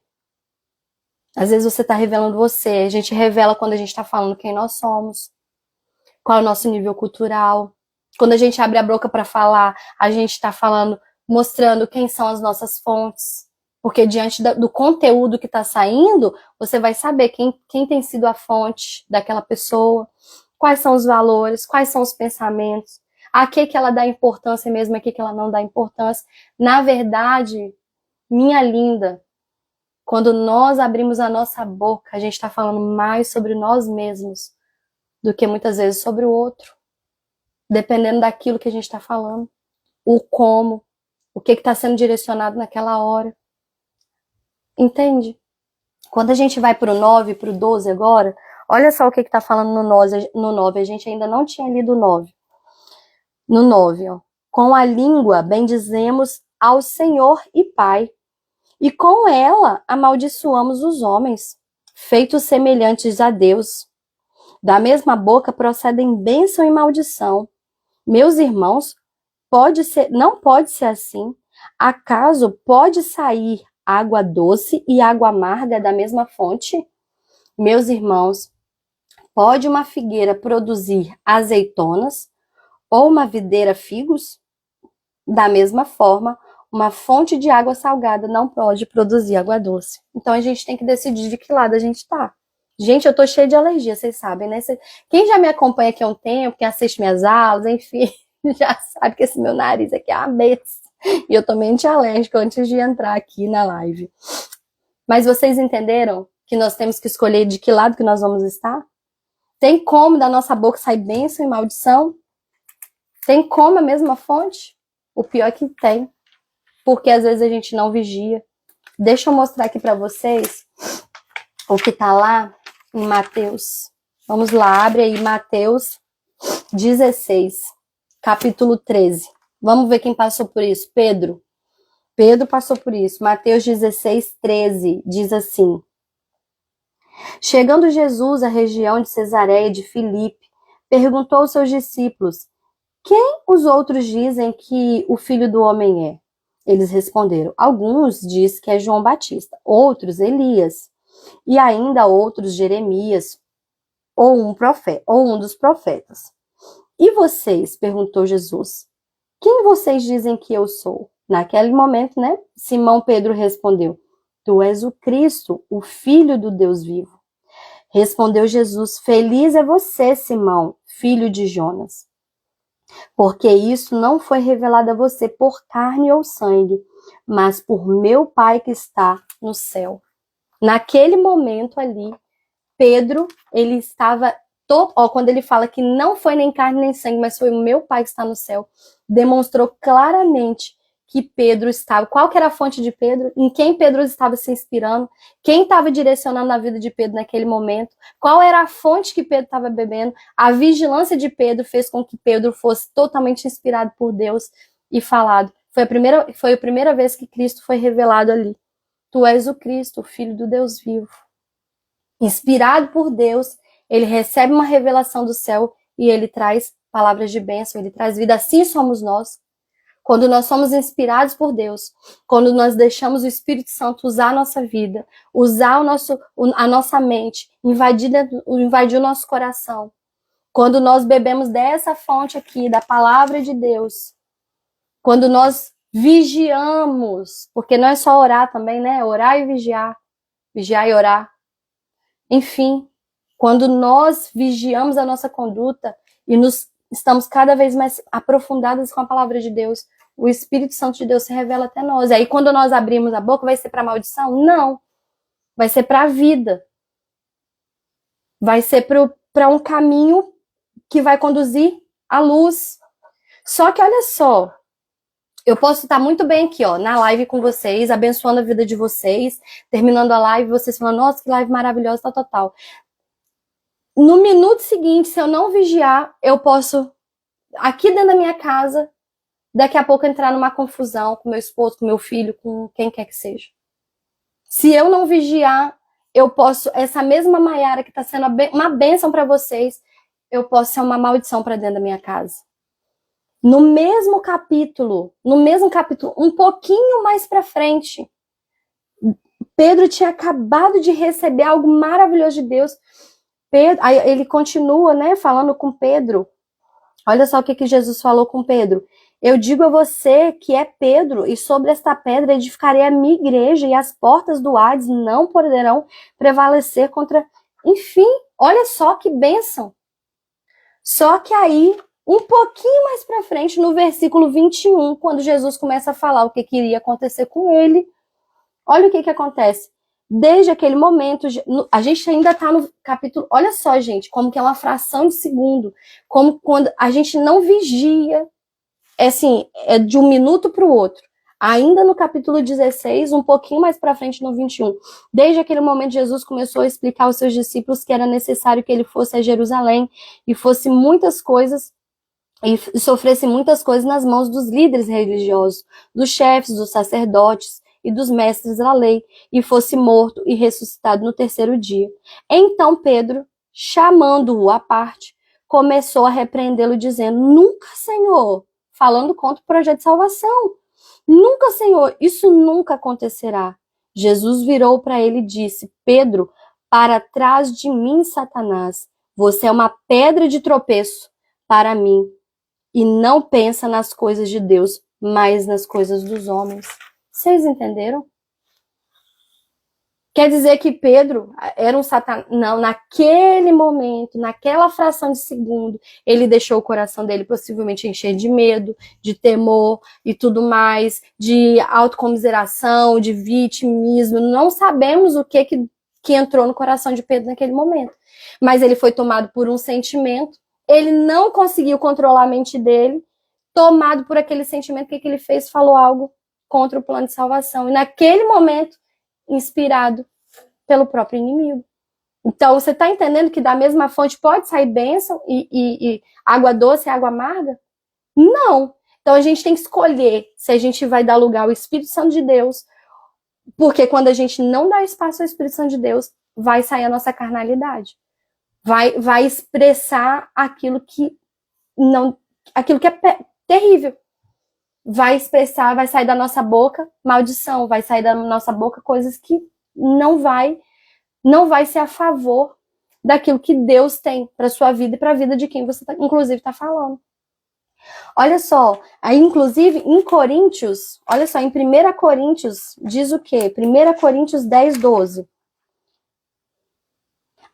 Às vezes você está revelando você. A gente revela quando a gente está falando quem nós somos, qual é o nosso nível cultural. Quando a gente abre a boca para falar, a gente está falando, mostrando quem são as nossas fontes. Porque diante do conteúdo que está saindo, você vai saber quem tem sido a fonte daquela pessoa, quais são os valores, quais são os pensamentos, a que ela dá importância mesmo, a que ela não dá importância. Na verdade, minha linda, quando nós abrimos a nossa boca, a gente está falando mais sobre nós mesmos do que muitas vezes sobre o outro. Dependendo daquilo que a gente está falando, o como, o que está sendo direcionado naquela hora. Entende? Quando a gente vai para o 9, para o 12 agora, olha só o que está falando no 9. A gente ainda não tinha lido o 9. No 9, ó. Com a língua bendizemos ao Senhor e Pai, e com ela amaldiçoamos os homens, feitos semelhantes a Deus. Da mesma boca procedem bênção e maldição. Meus irmãos, não pode ser assim. Acaso pode sair água doce e água amarga da mesma fonte? Meus irmãos, pode uma figueira produzir azeitonas ou uma videira figos? Da mesma forma, uma fonte de água salgada não pode produzir água doce. Então a gente tem que decidir de que lado a gente tá. Gente, eu tô cheia de alergia, vocês sabem, né? Quem já me acompanha aqui há um tempo, quem assiste minhas aulas, enfim, já sabe que esse meu nariz aqui é uma besta. E eu tomei antialérgico antes de entrar aqui na live. Mas vocês entenderam que nós temos que escolher de que lado que nós vamos estar? Tem como da nossa boca sair bênção e maldição? Tem como a mesma fonte? O pior é que tem. Porque às vezes a gente não vigia. Deixa eu mostrar aqui para vocês o que tá lá em Mateus. Vamos lá, abre aí Mateus 16, capítulo 13. Vamos ver quem passou por isso. Pedro. Pedro passou por isso. Mateus 16, 13 diz assim: Chegando Jesus à região de Cesareia de Filipe, perguntou aos seus discípulos: Quem os outros dizem que o Filho do Homem é? Eles responderam: Alguns dizem que é João Batista, outros Elias, e ainda outros Jeremias, ou um dos profetas. E vocês? Perguntou Jesus. Quem vocês dizem que eu sou? Naquele momento, né? Simão Pedro respondeu: Tu és o Cristo, o Filho do Deus vivo. Respondeu Jesus: Feliz é você, Simão, filho de Jonas, porque isso não foi revelado a você por carne ou sangue, mas por meu Pai que está no céu. Naquele momento ali, Pedro, ele estava quando ele fala que não foi nem carne nem sangue, mas foi o meu Pai que está no céu, demonstrou claramente que Pedro estava, qual que era a fonte de Pedro, em quem Pedro estava se inspirando, quem estava direcionando a vida de Pedro naquele momento, qual era a fonte que Pedro estava bebendo. A vigilância de Pedro fez com que Pedro fosse totalmente inspirado por Deus e falado. Foi a primeira vez que Cristo foi revelado ali. Tu és o Cristo, o Filho do Deus vivo. Inspirado por Deus, ele recebe uma revelação do céu e ele traz palavras de bênção, ele traz vida. Assim somos nós. Quando nós somos inspirados por Deus, quando nós deixamos o Espírito Santo usar a nossa vida, usar a nossa mente, invadir o nosso coração, quando nós bebemos dessa fonte aqui, da palavra de Deus, quando nós vigiamos, porque não é só orar também, né? Orar e vigiar e orar. Enfim, quando nós vigiamos a nossa conduta e estamos cada vez mais aprofundados com a palavra de Deus, o Espírito Santo de Deus se revela até nós. Aí quando nós abrimos a boca, vai ser para maldição? Não. Vai ser para a vida. Vai ser para um caminho que vai conduzir à luz. Só que olha só, eu posso estar muito bem aqui, ó, na live com vocês, abençoando a vida de vocês, terminando a live, vocês falando, nossa, que live maravilhosa, tal. No minuto seguinte, se eu não vigiar, eu posso, aqui dentro da minha casa, daqui a pouco entrar numa confusão com meu esposo, com meu filho, com quem quer que seja. Se eu não vigiar, eu posso, essa mesma Maiara que está sendo uma bênção para vocês, eu posso ser uma maldição para dentro da minha casa. No mesmo capítulo, um pouquinho mais para frente, Pedro tinha acabado de receber algo maravilhoso de Deus. Pedro, aí ele continua, né, falando com Pedro. Olha só o que Jesus falou com Pedro. Eu digo a você que é Pedro, e sobre esta pedra edificarei a minha igreja, e as portas do Hades não poderão prevalecer contra... Enfim, olha só que bênção. Só que aí, um pouquinho mais para frente, no versículo 21, quando Jesus começa a falar o que iria acontecer com ele, olha o que acontece. Desde aquele momento, a gente ainda está no capítulo... Olha só, gente, como que é uma fração de segundo. Como quando a gente não vigia, é de um minuto para o outro. Ainda no capítulo 16, um pouquinho mais para frente no 21. Desde aquele momento, Jesus começou a explicar aos seus discípulos que era necessário que ele fosse a Jerusalém e fosse muitas coisas, e sofresse muitas coisas nas mãos dos líderes religiosos, dos chefes, dos sacerdotes e dos mestres da lei, e fosse morto e ressuscitado no terceiro dia. Então Pedro, chamando-o à parte, começou a repreendê-lo, dizendo, nunca, Senhor, falando contra o projeto de salvação, nunca, Senhor, isso nunca acontecerá. Jesus virou para ele e disse, Pedro, para trás de mim, Satanás, você é uma pedra de tropeço para mim, e não pensa nas coisas de Deus, mas nas coisas dos homens. Vocês entenderam? Quer dizer que Pedro era um Satanás? Não, naquele momento, naquela fração de segundo, ele deixou o coração dele possivelmente encher de medo, de temor e tudo mais, de autocomiseração, de vitimismo. Não sabemos o que entrou no coração de Pedro naquele momento. Mas ele foi tomado por um sentimento, ele não conseguiu controlar a mente dele, tomado por aquele sentimento, o que ele fez? Falou algo contra o plano de salvação. E naquele momento, inspirado pelo próprio inimigo. Então, você está entendendo que da mesma fonte pode sair bênção e água doce e água amarga? Não. Então, a gente tem que escolher se a gente vai dar lugar ao Espírito Santo de Deus, porque quando a gente não dá espaço ao Espírito Santo de Deus, vai sair a nossa carnalidade. Vai expressar aquilo que é terrível. Vai expressar, vai sair da nossa boca maldição, vai sair da nossa boca coisas que não vai ser a favor daquilo que Deus tem para sua vida e para a vida de quem você inclusive está falando. Olha só, aí inclusive em Coríntios, olha só, em 1 Coríntios diz o quê? 1 Coríntios 10, 12.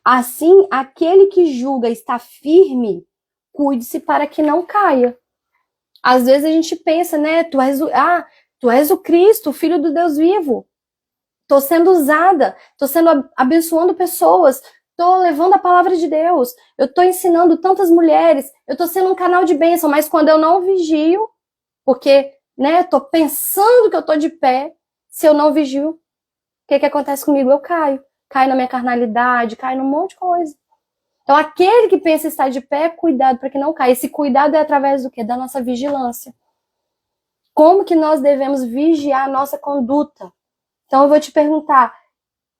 Assim, aquele que julga está firme, cuide-se para que não caia. Às vezes a gente pensa, né, tu és o Cristo, o Filho do Deus vivo. Tô sendo usada, tô sendo abençoando pessoas, tô levando a palavra de Deus, eu tô ensinando tantas mulheres, eu tô sendo um canal de bênção, mas quando eu não vigio, porque, né, eu tô pensando que eu tô de pé, se eu não vigio, o que acontece comigo? Eu caio na minha carnalidade, caio num monte de coisa. Então, aquele que pensa estar de pé, cuidado para que não caia. Esse cuidado é através do quê? Da nossa vigilância. Como que nós devemos vigiar a nossa conduta? Então, eu vou te perguntar,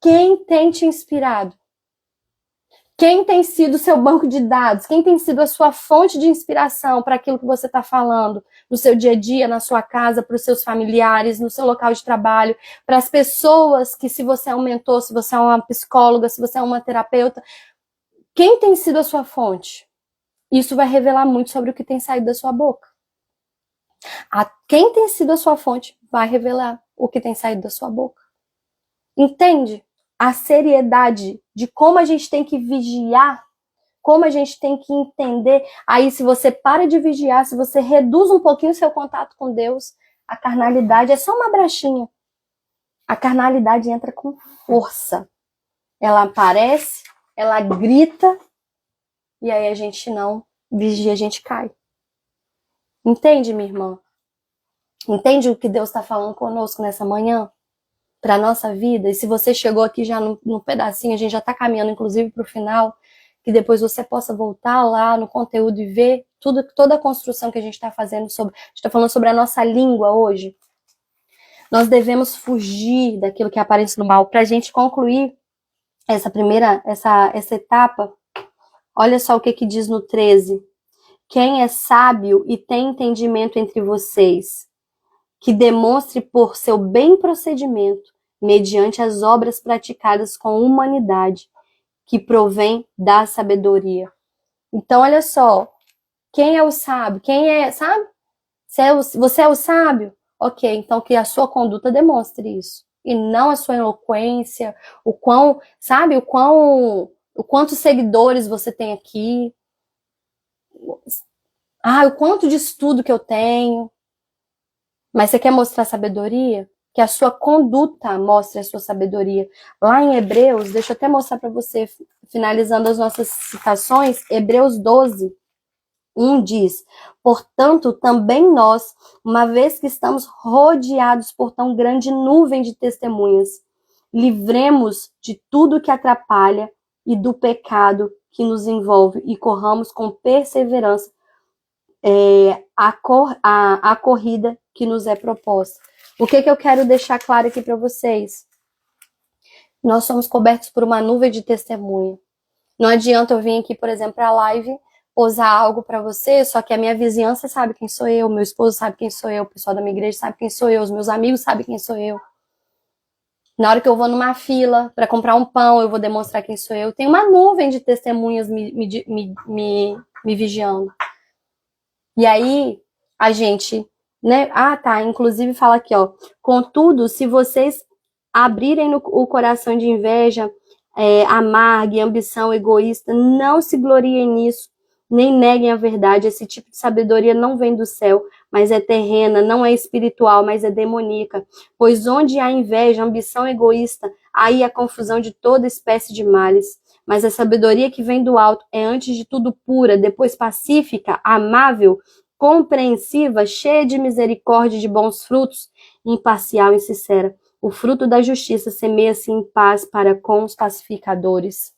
quem tem te inspirado? Quem tem sido o seu banco de dados? Quem tem sido a sua fonte de inspiração para aquilo que você está falando no seu dia a dia, na sua casa, para os seus familiares, no seu local de trabalho, para as pessoas que, se você é um mentor, se você é uma psicóloga, se você é uma terapeuta, quem tem sido a sua fonte? Isso vai revelar muito sobre o que tem saído da sua boca. Quem tem sido a sua fonte vai revelar o que tem saído da sua boca. Entende a seriedade de como a gente tem que vigiar, como a gente tem que entender. Aí, se você para de vigiar, se você reduz um pouquinho o seu contato com Deus, a carnalidade é só uma brechinha. A carnalidade entra com força. Ela aparece, ela grita, e aí a gente não vigia, a gente cai. Entende, minha irmã? Entende o que Deus está falando conosco nessa manhã? Para a nossa vida? E se você chegou aqui já no pedacinho, a gente já está caminhando inclusive para o final, que depois você possa voltar lá no conteúdo e ver toda a construção que a gente está fazendo sobre. A gente está falando sobre a nossa língua hoje. Nós devemos fugir daquilo que aparece no mal. Para a gente concluir essa etapa, olha só o que diz no 13. Quem é sábio e tem entendimento entre vocês, que demonstre por seu bem procedimento, mediante as obras praticadas com humanidade, que provém da sabedoria. Então, olha só, quem é o sábio? Quem é, sabe? Você é o sábio? Ok, então que a sua conduta demonstre isso. E não a sua eloquência, o quantos seguidores você tem aqui, o quanto de estudo que eu tenho. Mas você quer mostrar sabedoria? Que a sua conduta mostre a sua sabedoria. Lá em Hebreus, deixa eu até mostrar para você, finalizando as nossas citações, Hebreus 12, 1 diz: portanto, também nós, uma vez que estamos rodeados por tão grande nuvem de testemunhas, livremos de tudo que atrapalha e do pecado que nos envolve e corramos com perseverança a corrida que nos é proposta. O que eu quero deixar claro aqui para vocês? Nós somos cobertos por uma nuvem de testemunha. Não adianta eu vir aqui, por exemplo, para a live, posar algo para você, só que a minha vizinhança sabe quem sou eu, meu esposo sabe quem sou eu, o pessoal da minha igreja sabe quem sou eu, os meus amigos sabem quem sou eu. Na hora que eu vou numa fila para comprar um pão, eu vou demonstrar quem sou eu. Tem uma nuvem de testemunhas me vigiando. E aí, a gente, né? Inclusive fala aqui, ó. Contudo, se vocês abrirem o coração de inveja, amarga e ambição egoísta, não se gloriem nisso, nem neguem a verdade. Esse tipo de sabedoria não vem do céu, mas é terrena, não é espiritual, mas é demoníaca. Pois onde há inveja, ambição egoísta, aí há confusão de toda espécie de males. Mas a sabedoria que vem do alto é antes de tudo pura, depois pacífica, amável, compreensiva, cheia de misericórdia e de bons frutos, imparcial e sincera. O fruto da justiça semeia-se em paz para com os pacificadores.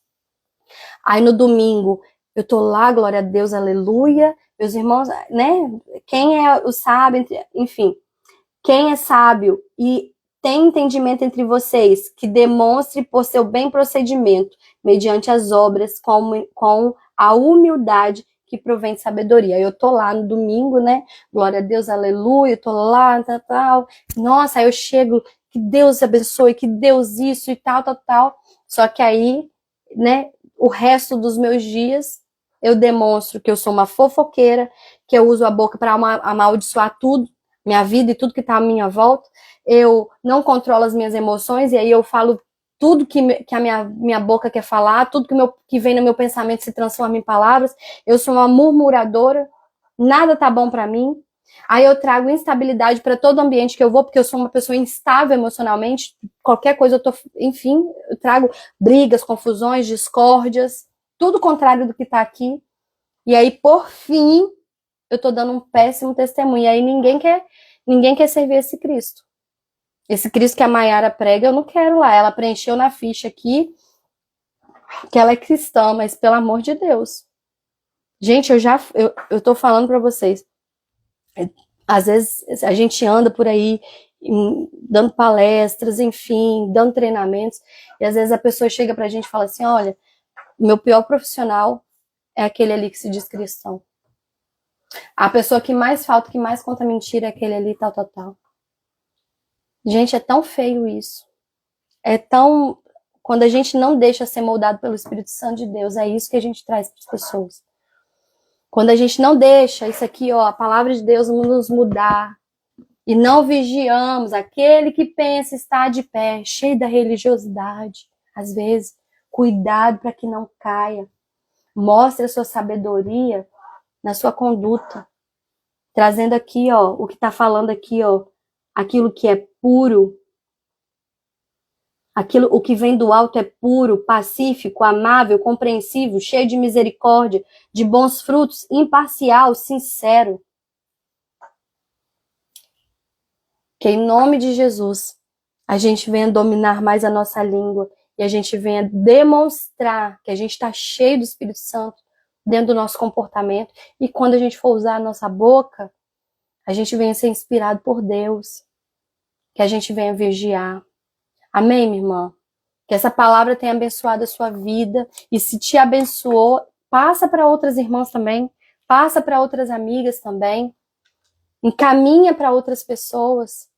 Aí no domingo, eu tô lá, glória a Deus, aleluia. Meus irmãos, né? Quem é o sábio, enfim, quem é sábio e tem entendimento entre vocês, que demonstre por seu bem procedimento, mediante as obras, com a humildade que provém de sabedoria. Eu tô lá no domingo, né? Glória a Deus, aleluia, tô lá, tal. Nossa, aí eu chego, que Deus abençoe, que Deus isso e tal. Só que aí, né, o resto dos meus dias, eu demonstro que eu sou uma fofoqueira, que eu uso a boca para amaldiçoar tudo, minha vida e tudo que está à minha volta. Eu não controlo as minhas emoções, e aí eu falo tudo que a minha boca quer falar, tudo que vem no meu pensamento se transforma em palavras. Eu sou uma murmuradora, nada tá bom para mim. Aí eu trago instabilidade para todo ambiente que eu vou, porque eu sou uma pessoa instável emocionalmente. Qualquer coisa eu tô, enfim, eu trago brigas, confusões, discórdias, tudo contrário do que tá aqui. E aí, por fim, eu tô dando um péssimo testemunho. E aí ninguém quer servir esse Cristo. Esse Cristo que a Maiara prega, eu não quero lá. Ela preencheu na ficha aqui que ela é cristã, mas pelo amor de Deus. Gente, eu tô falando pra vocês. Às vezes a gente anda por aí dando palestras, enfim, dando treinamentos, e às vezes a pessoa chega pra gente e fala assim, olha, meu pior profissional é aquele ali que se diz cristão. A pessoa que mais falta, que mais conta mentira é aquele ali, tal, tal, tal. Gente, é tão feio isso. É tão... Quando a gente não deixa ser moldado pelo Espírito Santo de Deus, é isso que a gente traz para as pessoas. Quando a gente não deixa isso aqui, ó, a palavra de Deus nos mudar, e não vigiamos aquele que pensa estar de pé, cheio da religiosidade, às vezes, cuidado para que não caia. Mostre a sua sabedoria na sua conduta, trazendo aqui, ó, o que está falando aqui, ó, aquilo que é puro, o que vem do alto é puro, pacífico, amável, compreensivo, cheio de misericórdia, de bons frutos, imparcial, sincero. Que em nome de Jesus a gente venha dominar mais a nossa língua e a gente venha demonstrar que a gente está cheio do Espírito Santo dentro do nosso comportamento, e quando a gente for usar a nossa boca, a gente venha ser inspirado por Deus, que a gente venha vigiar. Amém, minha irmã? Que essa palavra tenha abençoado a sua vida, e se te abençoou, passa para outras irmãs também, passa para outras amigas também, encaminha para outras pessoas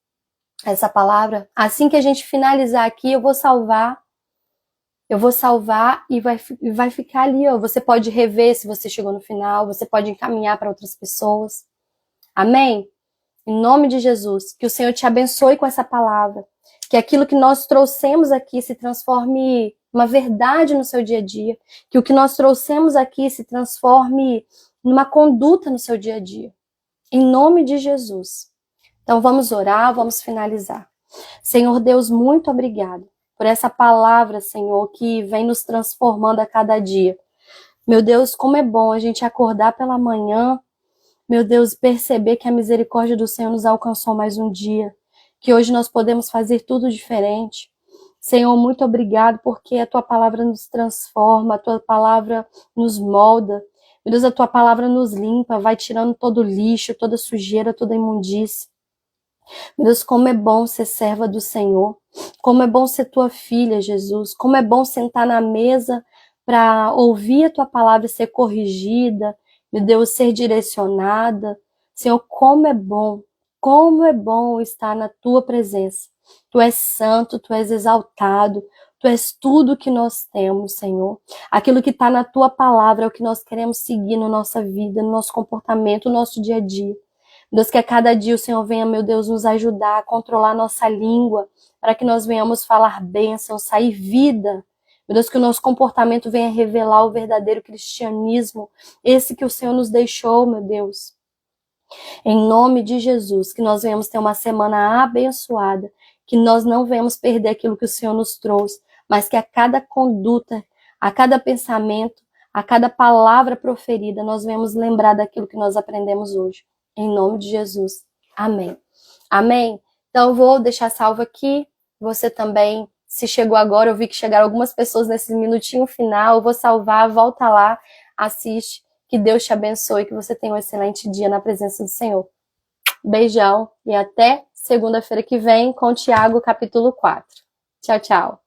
essa palavra. Assim que a gente finalizar aqui, eu vou salvar e vai ficar ali, ó. Você pode rever se você chegou no final, você pode encaminhar para outras pessoas. Amém? Em nome de Jesus, que o Senhor te abençoe com essa palavra, que aquilo que nós trouxemos aqui se transforme uma verdade no seu dia a dia, que o que nós trouxemos aqui se transforme numa conduta no seu dia a dia. Em nome de Jesus. Então vamos orar, vamos finalizar. Senhor Deus, muito obrigado por essa palavra, Senhor, que vem nos transformando a cada dia. Meu Deus, como é bom a gente acordar pela manhã, meu Deus, perceber que a misericórdia do Senhor nos alcançou mais um dia, que hoje nós podemos fazer tudo diferente. Senhor, muito obrigado porque a Tua palavra nos transforma, a Tua palavra nos molda. Meu Deus, a Tua palavra nos limpa, vai tirando todo o lixo, toda sujeira, toda imundície. Meu Deus, como é bom ser serva do Senhor, como é bom ser Tua filha, Jesus, como é bom sentar na mesa para ouvir a Tua palavra ser corrigida, meu Deus, ser direcionada. Senhor, como é bom estar na Tua presença. Tu és santo, Tu és exaltado, Tu és tudo que nós temos, Senhor. Aquilo que está na Tua palavra é o que nós queremos seguir na nossa vida, no nosso comportamento, no nosso dia a dia. Deus, que a cada dia o Senhor venha, meu Deus, nos ajudar a controlar a nossa língua, para que nós venhamos falar bênção, sair vida. Meu Deus, que o nosso comportamento venha revelar o verdadeiro cristianismo, esse que o Senhor nos deixou, meu Deus. Em nome de Jesus, que nós venhamos ter uma semana abençoada, que nós não venhamos perder aquilo que o Senhor nos trouxe, mas que a cada conduta, a cada pensamento, a cada palavra proferida, nós venhamos lembrar daquilo que nós aprendemos hoje. Em nome de Jesus. Amém. Amém? Então, eu vou deixar salvo aqui. Você também, se chegou agora, eu vi que chegaram algumas pessoas nesse minutinho final. Eu vou salvar, volta lá, assiste. Que Deus te abençoe, que você tenha um excelente dia na presença do Senhor. Beijão e até segunda-feira que vem com Tiago, capítulo 4. Tchau, tchau.